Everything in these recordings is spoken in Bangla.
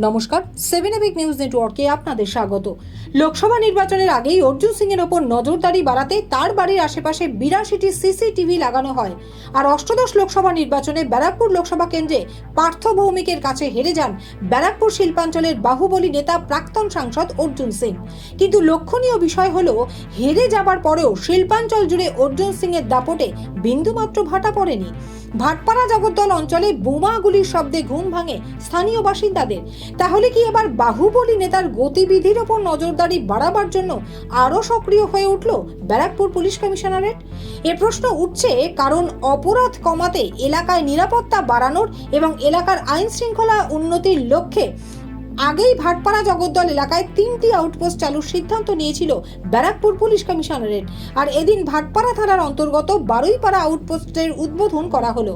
নমস্কার, 7 এবিক নিউজ নেটওয়ার্কে আপনাদের স্বাগত। লোকসভা নির্বাচনের আগেই অর্জুন সিং এর ওপর নজরদারি বাড়াতে তার বাড়ির আশেপাশে 82টি সিসিটিভি লাগানো হয়। আর অষ্টদশ লোকসভা নির্বাচনে ব্যারাকপুর লোকসভা কেন্দ্রে পার্থ ভৌমিকের কাছে হেরে যান ব্যারাকপুর শিল্পাঞ্চলের বাহুবলী নেতা প্রাক্তন সাংসদ অর্জুন সিং। কিন্তু লক্ষণীয় বিষয় হলো, হেরে যাবার পরেও শিল্পাঞ্চল জুড়ে অর্জুন সিং এর দাপটে বিন্দুমাত্র ভাটা পড়েনি। ভাটপাড়া জগদ্দল অঞ্চলে বোমাগুলির শব্দে ঘুম ভাঙে স্থানীয় বাসিন্দাদের। তাহলে কি এবার বাহুবলী নেতার গতিবিধির ওপর নজরদারি বাড়াবার জন্য আরও সক্রিয় হয়ে উঠল ব্যারাকপুর পুলিশ কমিশনারেট? এ প্রশ্ন উঠছে কারণ অপরাধ কমাতে, এলাকায় নিরাপত্তা বাড়ানোর এবং এলাকার আইন শৃঙ্খলা উন্নতির লক্ষ্যে আগেই ভাটপাড়া জগদ্দল এলাকায় 3টি আউটপোস্ট চালুর সিদ্ধান্ত নিয়েছিল ব্যারাকপুর পুলিশ কমিশনারেট। আর এদিন ভাটপাড়া থানার অন্তর্গত বারুইপাড়া আউটপোস্টের উদ্বোধন করা হলো।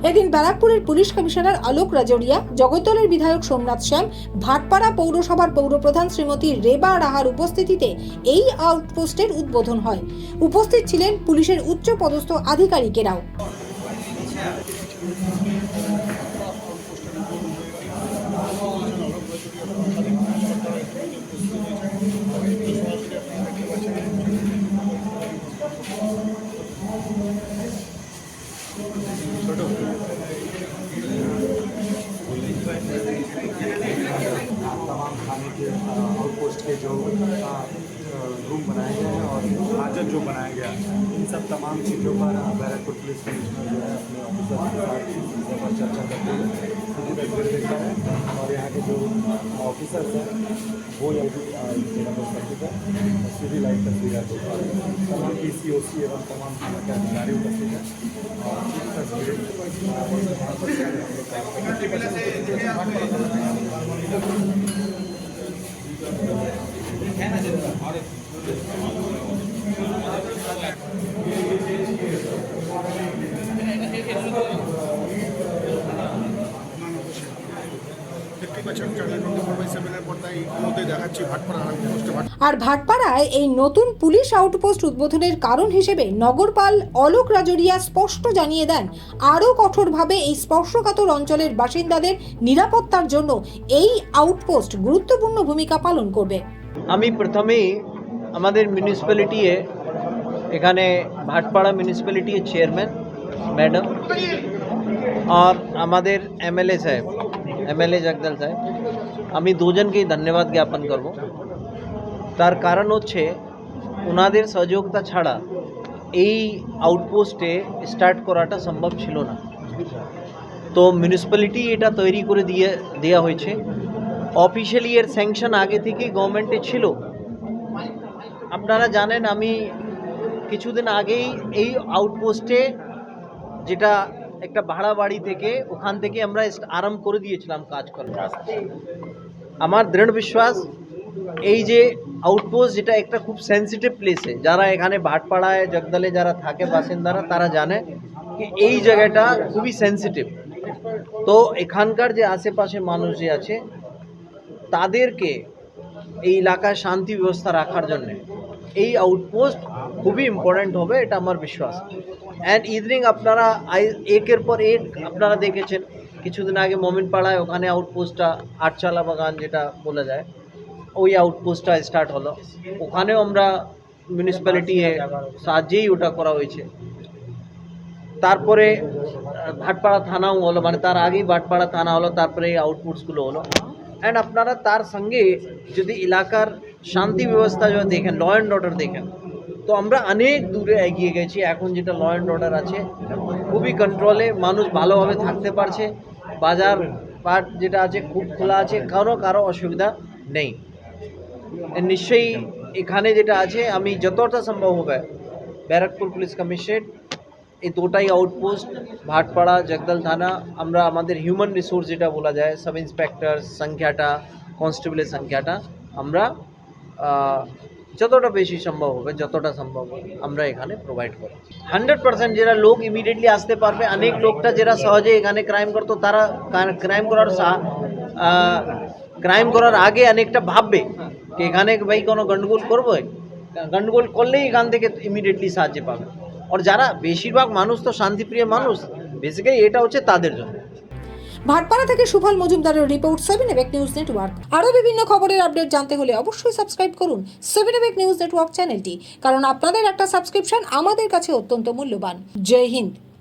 এদিন ব্যারাকপুরের পুলিশ কমিশনার আলোক রাজোরিয়া, জগদ্দলের বিধায়ক সোমনাথ শ্যাম, ভাটপাড়া পৌরসভার পৌরপ্রধান শ্রীমতী রেবা রাহার উপস্থিতিতে এই আউটপোস্টের উদ্বোধন হয়। উপস্থিত ছিলেন পুলিশের উচ্চ পদস্থ আধিকারিকেরাও। तमाम खाने के आउटपोस्ट के जो रूम बनाए गए हैं और हाजत जो बनाया गया इन सब तमाम चीज़ों पर बैरकपुर पुलिस कमिश्नर जो है अपने ऑफिसर के साथ चीज़ों पर चर्चा करते हुए खुद तस्वीर देखा है। और यहाँ के जो ऑफिसर्स हैं वो जगह पर उपस्थित है, सीधी लाइव तस्वीर तमाम PCOC एवं तमाम थाना के अधिकारी उपस्थित हैं और तस्वीरें আর ভাটপাড়ায় এই নতুন পুলিশ আউটপোস্ট উদ্বোধনের কারণ হিসেবে নগরপাল অলোক রাজোরিয়া স্পষ্ট জানিয়ে দেন, আরও কঠোরভাবে এই স্পর্শকাতর অঞ্চলের বাসিন্দাদের নিরাপত্তার জন্য এই আউটপোস্ট গুরুত্বপূর্ণ ভূমিকা পালন করবে। আমি প্রথমেই আমাদের মিউনিসিপ্যালিটি এখানে ভাটপাড়া মিউনিসিপ্যালিটি চেয়ারম্যান ম্যাডাম আর আমাদের MLA সাহেব MLA জগদল সাহেব, আমি দুজনকেই ধন্যবাদ জ্ঞাপন করব। তার কারণ হচ্ছে ওনাদের সহযোগিতা ছাড়া এই আউটপোস্টে স্টার্ট করাটা সম্ভব ছিল না। তো মিউনিসিপ্যালিটি এটা তৈরি করে দেওয়া হয়েছে। অফিশিয়ালি এর স্যাংশন আগে থেকে গভর্নমেন্টে ছিল। আপনারা জানেন, আমি কিছুদিন আগেই এই আউটপোস্টে, যেটা একটা ভাড়া বাড়ি থেকে, ওখান থেকে আমরা আরম্ভ করে দিয়েছিলাম কাজ করা। আমার দৃঢ় বিশ্বাস এই যে আউটপোস্ট, যেটা একটা খুব সেন্সিটিভ প্লেসে, যারা এখানে ভাটপাড়ায় জগদলে যারা থাকে বাসিন্দারা তারা জানে কি এই জায়গাটা খুবই সেন্সিটিভ। তো এখানকার যে আশেপাশে মানুষ যে আছে তাদেরকে এই এলাকায় শান্তি ব্যবস্থা রাখার জন্য এই আউটপোস্ট খুবই ইম্পর্ট্যান্ট হবে, এটা আমার বিশ্বাস। অ্যান্ড ইদানিং আপনারা একের পর এক আপনারা দেখেছেন, কিছুদিন আগে মোমিনপাড়ায় ওখানে আউটপোস্টটা আটচালা বাগান যেটা বলা যায়, ওই আউটপোস্টটা স্টার্ট হলো। ওখানেও আমরা মিউনিসিপ্যালিটি সাহায্যেই ওটা করা হয়েছে। তারপরে ভাটপাড়া থানাও হলো, মানে তার আগেই ভাটপাড়া থানা হলো, তারপরে এই আউটপোস্টগুলো হলো। অ্যান্ড আপনারা তার সঙ্গে যদি এলাকার শান্তি ব্যবস্থা যদি দেখেন, ল অ্যান্ড অর্ডার দেখেন, তো আমরা অনেক দূরে এগিয়ে গেছি। এখন যেটা ল অ্যান্ড অর্ডার আছে খুবই কন্ট্রোলে, মানুষ ভালোভাবে থাকতে পারছে, বাজার পাট যেটা আছে খুব খোলা আছে, কারো অসুবিধা নেই। নিশ্চয়ই এখানে যেটা আছে, আমি যতটা সম্ভব হবে ব্যারাকপুর পুলিশ কমিশনারেট এই দুটাই আউটপোস্ট ভাটপাড়া জগদল থানা, আমরা আমাদের হিউম্যান রিসোর্স যেটা বলা যায়, সাব ইন্সপেক্টর সংখ্যাটা, কনস্টেবলের সংখ্যাটা আমরা যতটা বেশি সম্ভব হবে, যতটা সম্ভব আমরা এখানে প্রোভাইড করি। 100% যারা লোক ইমিডিয়েটলি আসতে পারবে। অনেক লোকটা যারা সহজে এখানে ক্রাইম করতো, তারা ক্রাইম করার আগে অনেকটা ভাববে কি এখানে ভাই কোনো গন্ডগোল করবো, গন্ডগোল করলেই এখান থেকে ইমিডিয়েটলি সাহায্য পাবে। আর যারা বেশিরভাগ মানুষ তো শান্তিপ্রিয় মানুষ, বেসিক্যালি এটা হচ্ছে তাদের জন্য। ভাটপাড়া থেকে সুফল মজুমদারের রিপোর্ট 7 নিউজ নেটওয়ার্ক। আরও বিভিন্ন খবরের আপডেট জানতে হলে অবশ্যই সাবস্ক্রাইব করুন 7 নিউজ নেটওয়ার্ক চ্যানেলটি, কারণ আপনাদের একটা সাবস্ক্রিপশন আমাদের কাছে অত্যন্ত মূল্যবান। জয় হিন্দ।